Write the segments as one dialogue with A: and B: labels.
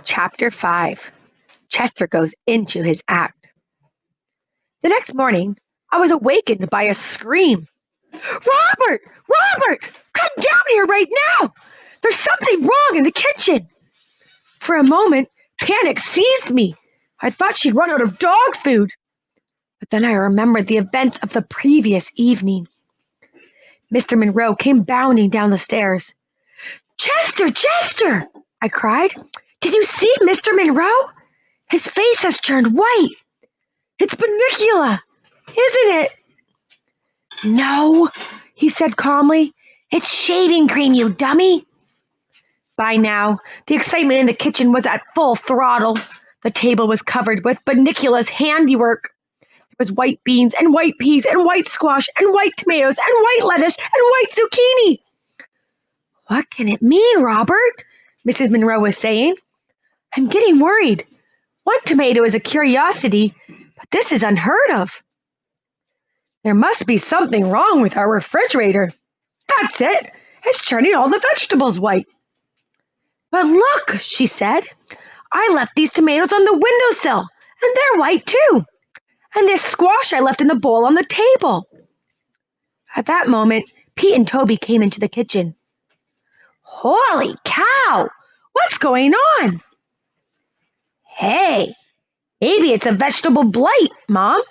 A: Chapter 5. Chester Goes Into His Act. The next morning, I was awakened by a scream. Robert! Robert! Come down here right now! There's something wrong in the kitchen! For a moment, panic seized me. I thought she'd run out of dog food. But then I remembered the events of the previous evening. Mr. Monroe came bounding down the stairs. Chester! Chester! I cried. Did you see Mr. Monroe? His face has turned white. It's Bunnicula, isn't it? No, he said calmly. It's shaving cream, you dummy. By now, the excitement in the kitchen was at full throttle. The table was covered with Bunnicula's handiwork. There was white beans and white peas and white squash and white tomatoes and white lettuce and white zucchini. What can it mean, Robert? Mrs. Monroe was saying. I'm getting worried. One tomato is a curiosity, but this is unheard of. There must be something wrong with our refrigerator. That's it. It's turning all the vegetables white. But look, she said. I left these tomatoes on the windowsill, and they're white too. And this squash I left in the bowl on the table. At that moment, Pete and Toby came into the kitchen. Holy cow! What's going on? Hey, maybe it's a vegetable blight, Mom.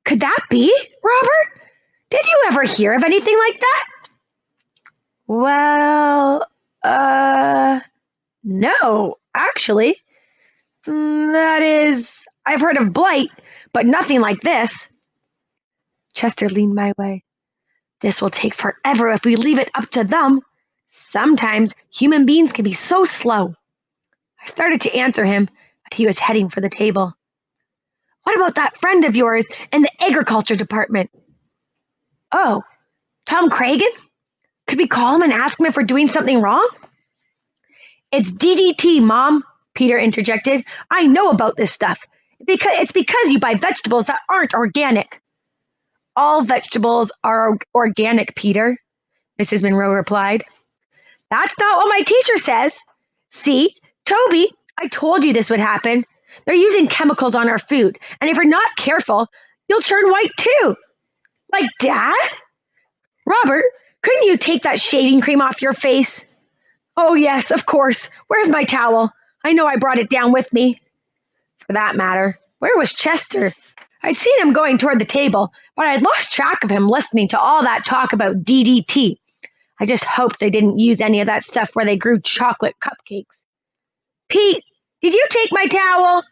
A: Could that be, Robert? Did you ever hear of anything like that? Well, no, actually. That is, I've heard of blight, but nothing like this. Chester leaned my way. This will take forever if we leave it up to them. Sometimes human beings can be so slow. I started to answer him, but he was heading for the table. What about that friend of yours in the agriculture department? Oh, Tom Cragen? Could we call him and ask him if we're doing something wrong? It's DDT, Mom, Peter interjected. I know about this stuff. It's because you buy vegetables that aren't organic. All vegetables are organic, Peter, Mrs. Monroe replied. That's not what my teacher says. See, Toby, I told you this would happen. They're using chemicals on our food, and if you're not careful, you'll turn white too. Like Dad? Robert, couldn't you take that shaving cream off your face? Oh, yes, of course. Where's my towel? I know I brought it down with me. For that matter, where was Chester? I'd seen him going toward the table, but I'd lost track of him listening to all that talk about DDT. I just hoped they didn't use any of that stuff where they grew chocolate cupcakes. Pete, did you take my towel?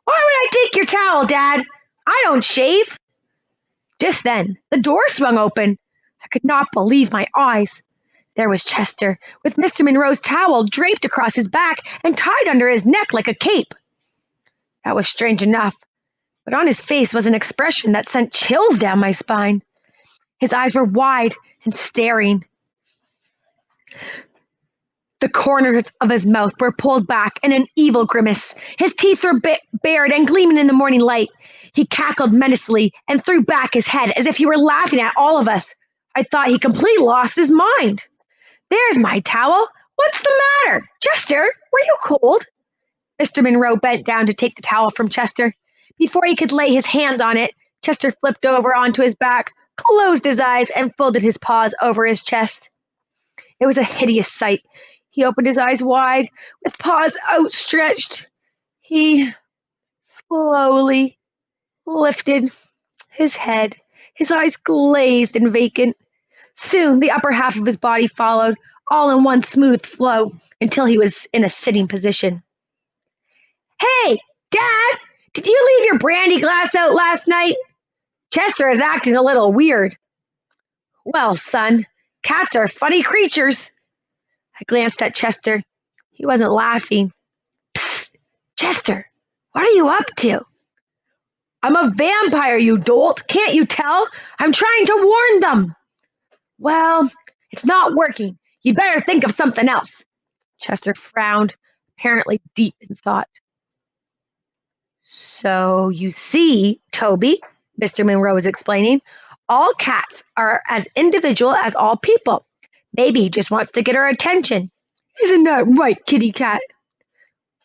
A: Why would I take your towel, Dad? I don't shave. Just then, the door swung open. I could not believe my eyes. There was Chester, with Mr. Monroe's towel draped across his back and tied under his neck like a cape. That was strange enough, but on his face was an expression that sent chills down my spine. His eyes were wide and staring. The corners of his mouth were pulled back in an evil grimace. His teeth were bared and gleaming in the morning light. He cackled menacingly and threw back his head as if he were laughing at all of us. I thought he completely lost his mind. There's my towel. What's the matter? Chester, were you cold? Mr. Monroe bent down to take the towel from Chester. Before he could lay his hands on it, Chester flipped over onto his back, closed his eyes, and folded his paws over his chest. It was a hideous sight. He opened his eyes wide, with paws outstretched. He slowly lifted his head, his eyes glazed and vacant. Soon the upper half of his body followed, all in one smooth flow, until he was in a sitting position. Hey, Dad, did you leave your brandy glass out last night? Chester is acting a little weird. Well, son, cats are funny creatures. I glanced at Chester. He wasn't laughing. Psst, Chester, what are you up to? I'm a vampire, you dolt. Can't you tell? I'm trying to warn them. Well, it's not working. You better think of something else. Chester frowned, apparently deep in thought. So you see, Toby, Mr. Monroe was explaining, all cats are as individual as all people. Maybe he just wants to get our attention. Isn't that right, kitty cat?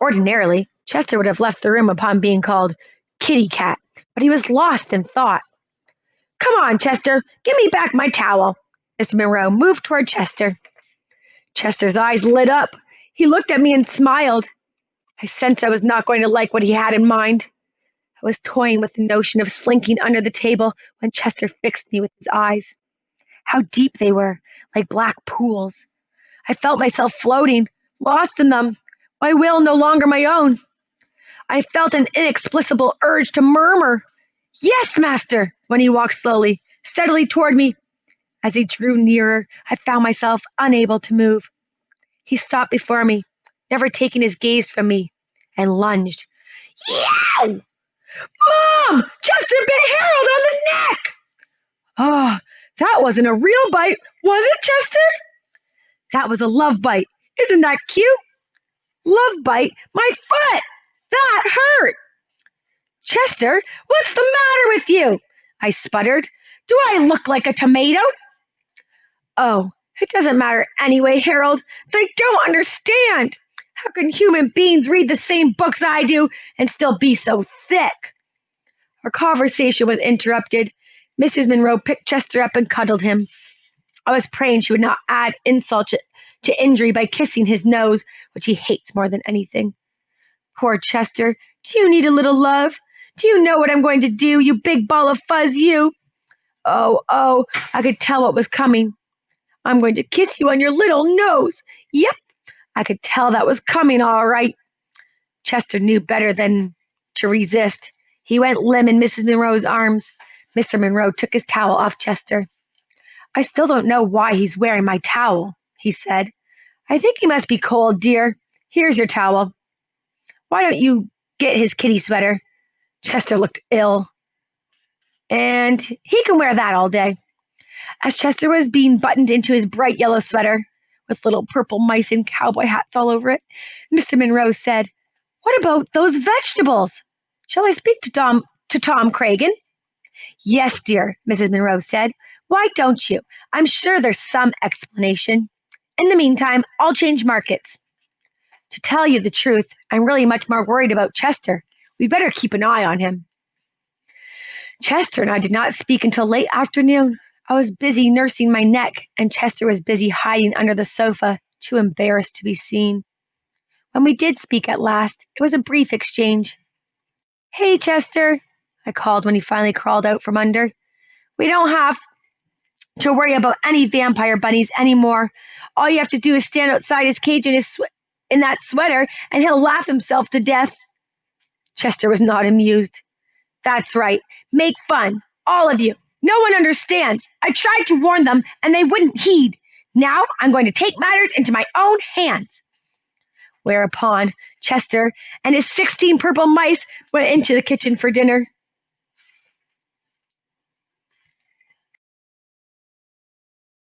A: Ordinarily, Chester would have left the room upon being called kitty cat, but he was lost in thought. Come on, Chester, give me back my towel. Mr. Monroe moved toward Chester. Chester's eyes lit up. He looked at me and smiled. I sensed I was not going to like what he had in mind. I was toying with the notion of slinking under the table when Chester fixed me with his eyes. How deep they were, like black pools. I felt myself floating, lost in them, my will no longer my own. I felt an inexplicable urge to murmur, Yes, master, when he walked slowly, steadily toward me. As he drew nearer, I found myself unable to move. He stopped before me, never taking his gaze from me, and lunged. Yow! Mom! Chester bit Harold on the neck! Oh, that wasn't a real bite, was it, Chester? That was a love bite. Isn't that cute? Love bite? My foot! That hurt! Chester, what's the matter with you? I sputtered. Do I look like a tomato? Oh, it doesn't matter anyway, Harold. They don't understand. How can human beings read the same books I do and still be so thick? Our conversation was interrupted. Mrs. Monroe picked Chester up and cuddled him. I was praying she would not add insult to injury by kissing his nose, which he hates more than anything. Poor Chester, do you need a little love? Do you know what I'm going to do, you big ball of fuzz, you? Oh, I could tell what was coming. I'm going to kiss you on your little nose. Yep, I could tell that was coming all right. Chester knew better than to resist. He went limp in Mrs. Monroe's arms. Mr. Monroe took his towel off Chester. I still don't know why he's wearing my towel, he said. I think he must be cold, dear. Here's your towel. Why don't you get his kitty sweater? Chester looked ill. And he can wear that all day. As Chester was being buttoned into his bright yellow sweater, with little purple mice and cowboy hats all over it, Mr. Monroe said, What about those vegetables? Shall I speak to Tom Cragen? Yes, dear, Mrs. Monroe said. Why don't you? I'm sure there's some explanation. In the meantime, I'll change markets. To tell you the truth, I'm really much more worried about Chester. We'd better keep an eye on him. Chester and I did not speak until late afternoon. I was busy nursing my neck, and Chester was busy hiding under the sofa, too embarrassed to be seen. When we did speak at last, it was a brief exchange. Hey, Chester, I called when he finally crawled out from under. We don't have to worry about any vampire bunnies anymore. All you have to do is stand outside his cage in that sweater, and he'll laugh himself to death. Chester was not amused. That's right. Make fun. All of you. No one understands. I tried to warn them, and they wouldn't heed. Now I'm going to take matters into my own hands. Whereupon Chester and his 16 purple mice went into the kitchen for dinner.